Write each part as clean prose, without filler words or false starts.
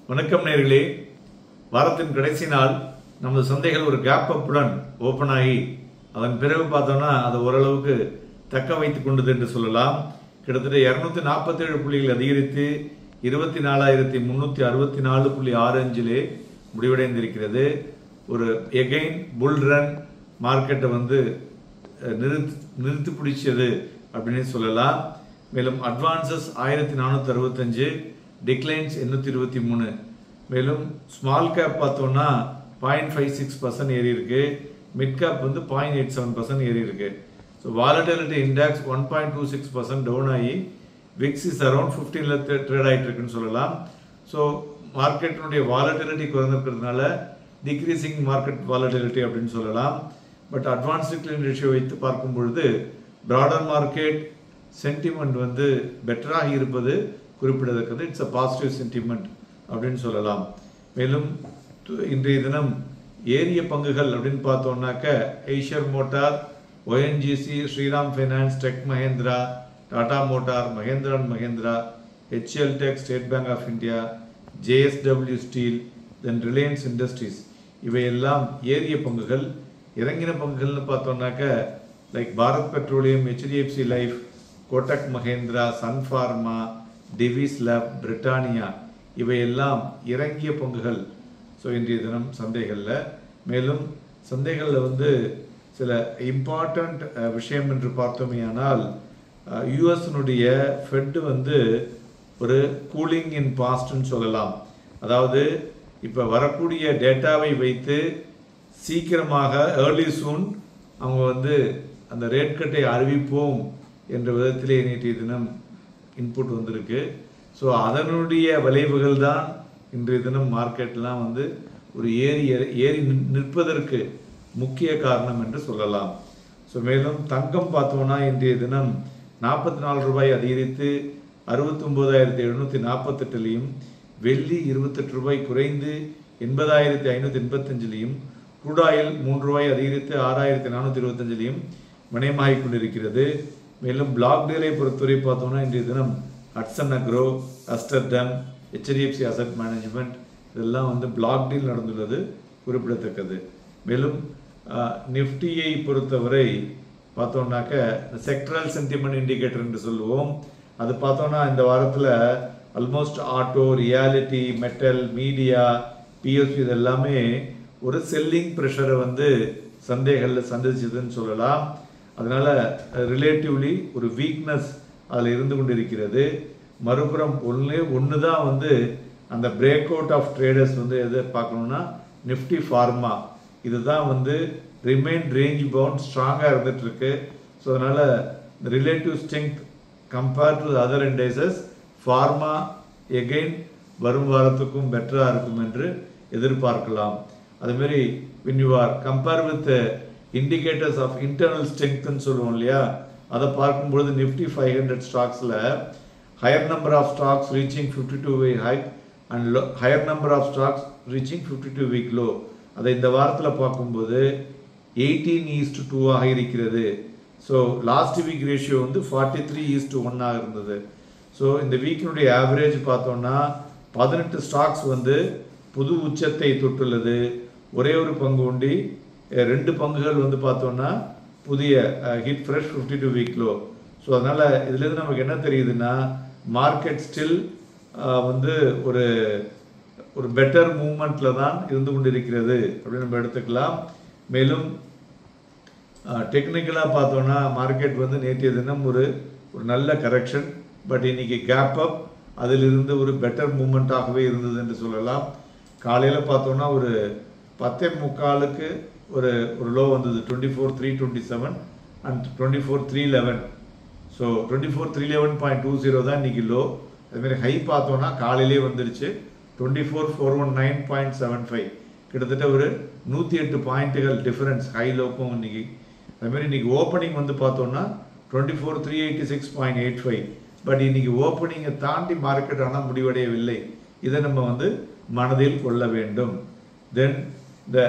வணக்கம் நேயர்களே. வாரத்தின் கடைசி நாள் நமது சந்தைகள் ஒரு கேப் அப்புடன் ஓபன் ஆகி அதன் பிறகு பார்த்தோம்னா அதை ஓரளவுக்கு தக்க வைத்துக் கொண்டது என்று சொல்லலாம். கிட்டத்தட்ட 247 புள்ளிகள் அதிகரித்து 24,364.65 முடிவடைந்திருக்கிறது. ஒரு எகைன் புல் ரன் மார்க்கெட்டை நிறுத்தி பிடிச்சது அப்படின்னு சொல்லலாம். மேலும் அட்வான்சஸ் 1465, டிக்ளைன்ஸ் 823. மேலும் ஸ்மால் கேப் பார்த்தோம்னா 0.56% ஏறி இருக்கு. மிட் கேப் 0.87% ஏறி இருக்கு. ஸோ வாலட்டிலிட்டி இண்டெக்ஸ் 1.26% டவுன் ஆகி விக்ஸ் இஸ் அரௌண்ட் 15ல ட்ரேட் ஆகிட்டு இருக்குன்னு சொல்லலாம். ஸோ மார்க்கெட்டினுடைய வாலட்டிலிட்டி குறைந்திருக்கிறதுனால டிக்ரீசிங் மார்க்கெட் வாலட்டிலிட்டி அப்படின்னு சொல்லலாம். பட் அட்வான்ஸ் டிக்ளைன் ரேஷியோ வைத்து பார்க்கும் பொழுது பிராடர் மார்க்கெட் சென்டிமெண்ட் பெட்டராக இருப்பது குறிப்பிடத்தக்கது. இட்ஸ் அ பாசிட்டிவ் சென்டிமெண்ட் அப்படின்னு சொல்லலாம். மேலும் இன்றைய தினம் ஏரிய பங்குகள் அப்படின்னு பார்த்தோம்னாக்க Eicher Motor, ONGC, Shriram Finance, Tech Mahindra, Tata Motor, Mahindra and Mahindra, HCL Tech, State Bank of India, JSW Steel, then Reliance Industries இவையெல்லாம் ஏரிய பங்குகள். இறங்கின பங்குகள்னு பார்த்தோம்னாக்க like Bharat Petroleum, HDFC Life, Kotak Mahindra, Sun Pharma, Divi's Lab, Britannia இவையெல்லாம் இறங்கிய பங்குகள். ஸோ இன்றைய தினம் சந்தைகளில் மேலும் சந்தைகளில் சில இம்பார்ட்டண்ட் விஷயம் என்று பார்த்தோமேயானால் யூஎஸ்னுடைய ஃபெட் ஒரு கூலிங் இன் பாஸ்ட்னு சொல்லலாம். அதாவது இப்போ வரக்கூடிய டேட்டாவை வைத்து சீக்கிரமாக ஏர்லி சூன் அவங்க அந்த ரேட் கட்டை அறிவிப்போம் என்ற விதத்திலே நேற்றைய தினம் இன்புட் வந்திருக்கு. ஸோ அதனுடைய விளைவுகள் தான் இன்றைய தினம் மார்க்கெட்லாம் ஒரு ஏறி நிற்பதற்கு முக்கிய காரணம் என்று சொல்லலாம். ஸோ மேலும் தங்கம் பார்த்தோம்னா இன்றைய தினம் 44 ரூபாய் அதிகரித்து 69,748லையும், வெள்ளி 28 ரூபாய் குறைந்து 80,585லையும், குரூடாயில் 3 ரூபாய் அதிகரித்து 6,425லையும் வினயமாகிக் கொண்டிருக்கிறது. மேலும் பிளாக் டீலை பொறுத்தவரை பார்த்தோம்னா இன்றைய தினம் ஹட்சன் அக்ரோ, அஸ்டர்டம், HDFC அசட் மேனேஜ்மெண்ட் இதெல்லாம் பிளாக் டீல் நடந்துள்ளது குறிப்பிடத்தக்கது. மேலும் நிஃப்டியை பொறுத்தவரை பார்த்தோம்னாக்க செக்டரல் சென்டிமெண்ட் இண்டிகேட்டர் என்று சொல்லுவோம். அது பார்த்தோம்னா இந்த வாரத்தில் almost auto, reality, metal, media, PSU இதெல்லாமே ஒரு செல்லிங் ப்ரெஷரை சந்தைகளில் சந்திச்சதுன்னு சொல்லலாம். அதனால ரிலேட்டிவ்லி ஒரு வீக்னஸ் அதில் இருந்து கொண்டிருக்கிறது. மறுபுறம் ஒன்று தான் அந்த பிரேக் அவுட் ஆஃப் ட்ரேடர்ஸ் எதை பார்க்கணும்னா நிஃப்டி ஃபார்மா இதுதான் ரிமைன் ரேஞ்ச் பவுண்ட் ஸ்ட்ராங்காக இருந்துட்டு இருக்கு. ஸோ அதனால relative strength compared to other indices pharma again வரும் வாரத்துக்கும் பெட்டராக இருக்கும் என்று எதிர்பார்க்கலாம். அதுமாரி when you are compare with indicators of internal strength ன்னு சொல்லுவோம் இல்லையா, அதை பார்க்கும்பொழுது நிஃப்டி 500 ஸ்டாக்ஸில் higher number of stocks reaching 52-week high and higher number of stocks reaching 52-week low. அதை இந்த வாரத்தில் பார்க்கும்போது 18:2 இருக்கிறது. ஸோ லாஸ்ட் வீக் ரேஷியோ 43:1 இருந்தது. ஸோ இந்த வீக்கினுடைய ஆவரேஜ் பார்த்தோம்னா 18 ஸ்டாக்ஸ் புது உச்சத்தை தொட்டுள்ளது. ஒரே ஒரு பங்கு உண்டி 2 பங்குகள் பார்த்தோம்னா புதிய hit fresh 52-week low. So அதனால் இதுலேருந்து நமக்கு என்ன தெரியுதுன்னா மார்க்கெட் ஸ்டில் ஒரு பெட்டர் மூவ்மெண்ட்டில் தான் இருந்து கொண்டிருக்கிறது அப்படின்னு நம்ம எடுத்துக்கலாம். மேலும் டெக்னிக்கலாக பார்த்தோன்னா மார்க்கெட் நேற்றைய தினம் ஒரு நல்ல கரெக்ஷன், பட் இன்னைக்கு கேப் அப் அதிலிருந்து ஒரு பெட்டர் மூவ்மெண்ட்டாகவே இருந்தது என்று சொல்லலாம். காலையில் பார்த்தோன்னா ஒரு 10:45க்கு ஒரு லோ வந்தது 24,327 அண்ட் 24,311. ஸோ 24,311.20 தான் இன்னைக்கு லோ. அதுமாரி ஹை பார்த்தோன்னா காலையிலே வந்துருச்சு 24,419.75. கிட்டத்தட்ட ஒரு 108 பாயிண்ட்டுகள் டிஃபரன்ஸ் ஹை லோக்கும் இன்னைக்கு. அதுமாரி இன்னைக்கு ஓப்பனிங் பார்த்தோம்னா 24,386.85. பட் இன்னைக்கு ஓப்பனிங்கை தாண்டி மார்க்கெட் ஆனால் முடிவடையவில்லை. இதை நம்ம மனதில் கொள்ள வேண்டும். தென் இந்த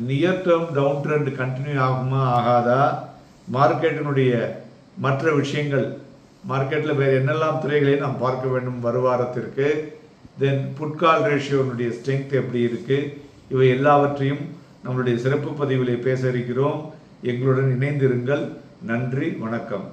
near term down trend continue ஆகுமா ஆகாதா, மார்க்கெட்டினுடைய மற்ற விஷயங்கள் மார்க்கெட்டில் வேறு என்னெல்லாம் துறைகளை நாம் பார்க்க வேண்டும் வருவாரத்திற்கு, தென் புட்கால் ரேஷியோனுடைய ஸ்ட்ரென்த் எப்படி இருக்குது, இவை எல்லாவற்றையும் நம்மளுடைய சிறப்பு பதிவிலே பேச இருக்கிறோம். எங்களுடன் இணைந்திருங்கள். நன்றி, வணக்கம்.